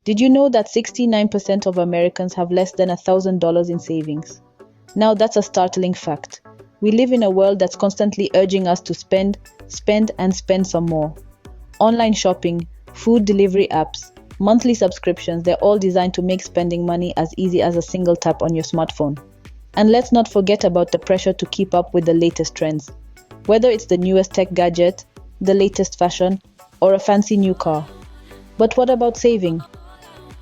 Did you know that 69% of Americans have less than $1,000 in savings? Now that's a startling fact. We live in a world that's constantly urging us to spend, and spend some more. Online shopping, food delivery apps, monthly subscriptions, they're all designed to make spending money as easy as a single tap on your smartphone. And let's not forget about the pressure to keep up with the latest trends. Whether it's the newest tech gadget, the latest fashion, or a fancy new car. But what about saving?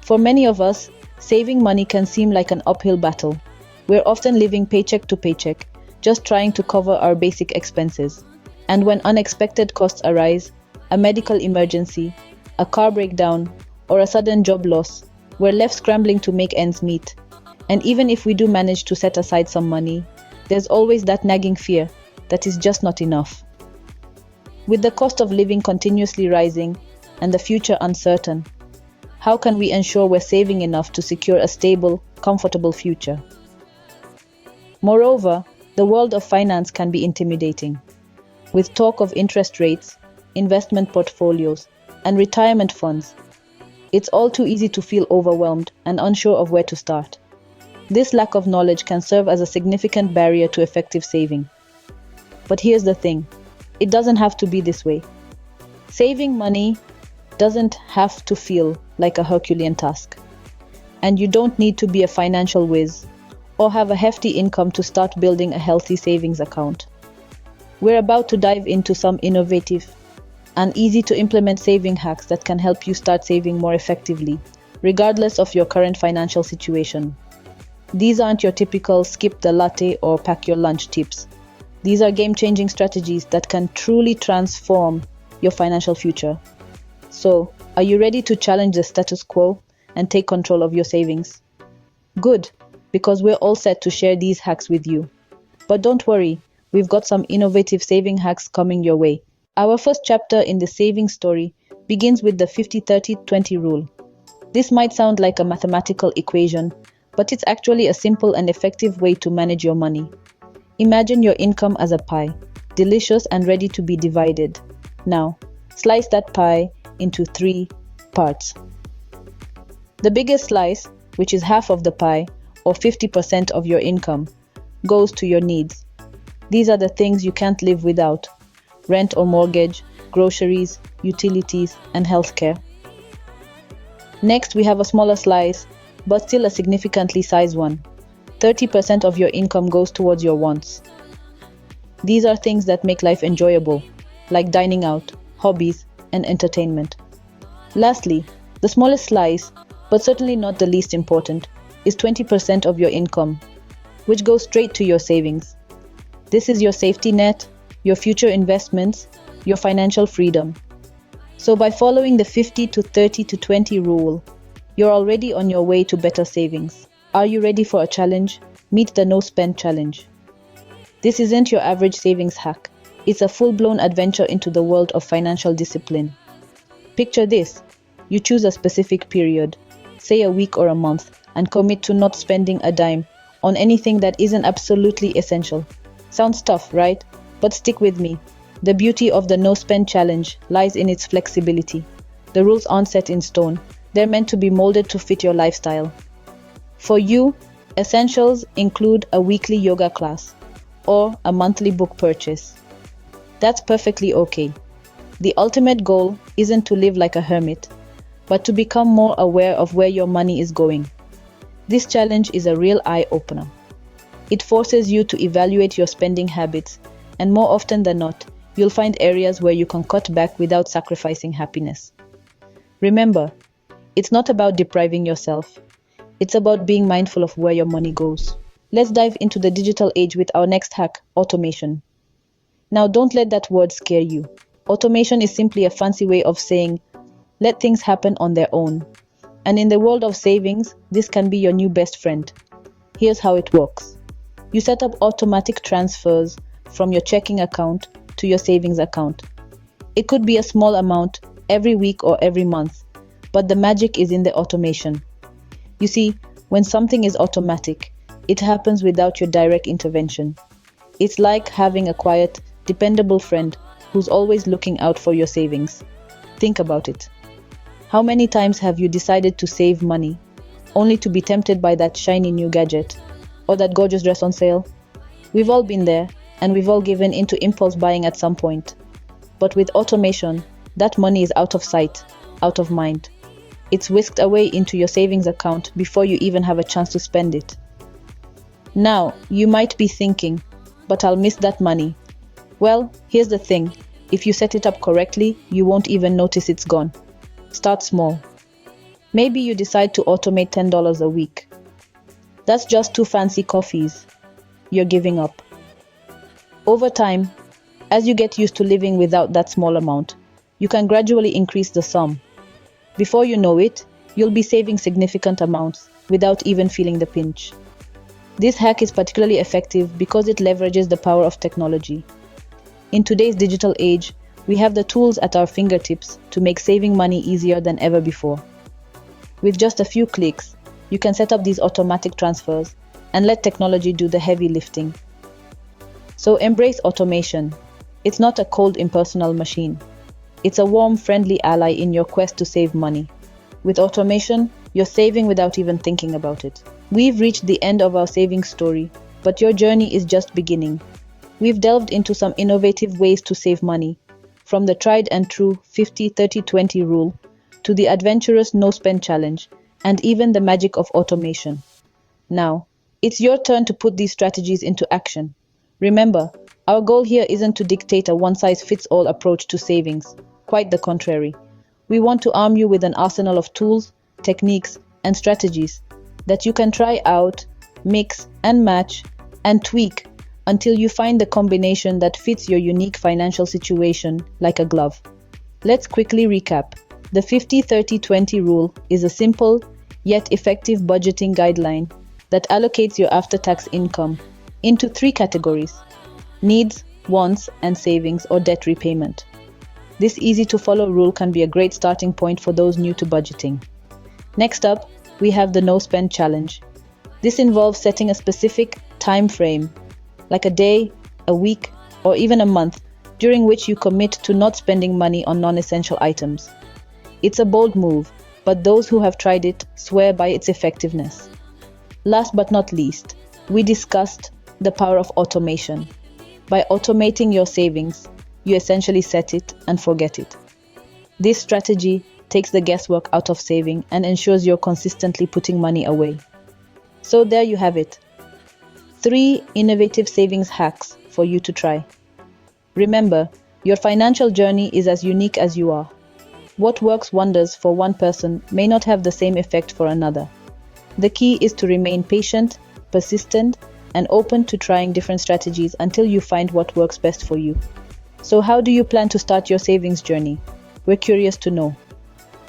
For many of us, saving money can seem like an uphill battle. We're often living paycheck to paycheck, just trying to cover our basic expenses. And when unexpected costs arise, a medical emergency, a car breakdown, or a sudden job loss, we're left scrambling to make ends meet. And even if we do manage to set aside some money, there's always that nagging fear that is just not enough. With the cost of living continuously rising and the future uncertain, how can we ensure we're saving enough to secure a stable, comfortable future? Moreover, the world of finance can be intimidating. With talk of interest rates, investment portfolios, and retirement funds, it's all too easy to feel overwhelmed and unsure of where to start. This lack of knowledge can serve as a significant barrier to effective saving. But here's the thing, it doesn't have to be this way. Saving money doesn't have to feel like a Herculean task. And you don't need to be a financial whiz or have a hefty income to start building a healthy savings account. We're about to dive into some innovative and easy to implement saving hacks that can help you start saving more effectively, regardless of your current financial situation. These aren't your typical skip the latte or pack your lunch tips. These are game-changing strategies that can truly transform your financial future. So, are you ready to challenge the status quo and take control of your savings? Good, because we're all set to share these hacks with you. But don't worry, we've got some innovative saving hacks coming your way. Our first chapter in the saving story begins with the 50-30-20 rule. This might sound like a mathematical equation, but it's actually a simple and effective way to manage your money. Imagine your income as a pie, delicious and ready to be divided. Now, slice that pie into 3 parts. The biggest slice, which is half of the pie, or 50% of your income, goes to your needs. These are the things you can't live without: rent or mortgage, groceries, utilities, and healthcare. Next, we have a smaller slice, but still a significantly sized one. 30% of your income goes towards your wants. These are things that make life enjoyable, like dining out, hobbies, and entertainment. Lastly, the smallest slice, but certainly not the least important, is 20% of your income, which goes straight to your savings. This is your safety net, your future investments, your financial freedom. So by following the 50-30-20 rule, you're already on your way to better savings. Are you ready for a challenge? Meet the No Spend Challenge. This isn't your average savings hack. It's a full-blown adventure into the world of financial discipline. Picture this. You choose a specific period, say a week or a month, and commit to not spending a dime on anything that isn't absolutely essential. Sounds tough, right? But stick with me. The beauty of the No Spend Challenge lies in its flexibility. The rules aren't set in stone. They're meant to be molded to fit your lifestyle. For you, essentials include a weekly yoga class or a monthly book purchase. That's perfectly okay. The ultimate goal isn't to live like a hermit, but to become more aware of where your money is going. This challenge is a real eye-opener. It forces you to evaluate your spending habits, and more often than not, you'll find areas where you can cut back without sacrificing happiness. Remember, it's not about depriving yourself. It's about being mindful of where your money goes. Let's dive into the digital age with our next hack, automation. Now, don't let that word scare you. Automation is simply a fancy way of saying, let things happen on their own. And in the world of savings, this can be your new best friend. Here's how it works. You set up automatic transfers from your checking account to your savings account. It could be a small amount every week or every month, but the magic is in the automation. You see, when something is automatic, it happens without your direct intervention. It's like having a quiet, dependable friend who's always looking out for your savings. Think about it. How many times have you decided to save money, only to be tempted by that shiny new gadget or that gorgeous dress on sale? We've all been there, and we've all given into impulse buying at some point. But with automation, that money is out of sight, out of mind. It's whisked away into your savings account before you even have a chance to spend it. Now, you might be thinking, but I'll miss that money. Well, here's the thing. If you set it up correctly, you won't even notice it's gone. Start small. Maybe you decide to automate $10 a week. That's just 2 fancy coffees. You're giving up. Over time, as you get used to living without that small amount, you can gradually increase the sum. Before you know it, you'll be saving significant amounts without even feeling the pinch. This hack is particularly effective because it leverages the power of technology. In today's digital age, we have the tools at our fingertips to make saving money easier than ever before. With just a few clicks, you can set up these automatic transfers and let technology do the heavy lifting. So embrace automation. It's not a cold, impersonal machine. It's a warm, friendly ally in your quest to save money. With automation, you're saving without even thinking about it. We've reached the end of our savings story, but your journey is just beginning. We've delved into some innovative ways to save money, from the tried and true 50-30-20 rule to the adventurous no-spend challenge, and even the magic of automation. Now, it's your turn to put these strategies into action. Remember, our goal here isn't to dictate a one-size-fits-all approach to savings. Quite the contrary. We want to arm you with an arsenal of tools, techniques, and strategies that you can try out, mix and match, and tweak until you find the combination that fits your unique financial situation like a glove. Let's quickly recap. The 50-30-20 rule is a simple yet effective budgeting guideline that allocates your after-tax income into 3 categories: needs, wants, and savings or debt repayment. This easy-to-follow rule can be a great starting point for those new to budgeting. Next up, we have the no-spend challenge. This involves setting a specific time frame, like a day, a week, or even a month, during which you commit to not spending money on non-essential items. It's a bold move, but those who have tried it swear by its effectiveness. Last but not least, we discussed the power of automation. By automating your savings, you essentially set it and forget it. This strategy takes the guesswork out of saving and ensures you're consistently putting money away. So there you have it. 3 innovative savings hacks for you to try. Remember, your financial journey is as unique as you are. What works wonders for one person may not have the same effect for another. The key is to remain patient, persistent, and open to trying different strategies until you find what works best for you. So how do you plan to start your savings journey? We're curious to know.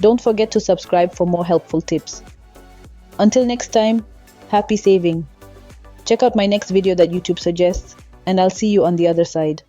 Don't forget to subscribe for more helpful tips. Until next time, happy saving. Check out my next video that YouTube suggests, and I'll see you on the other side.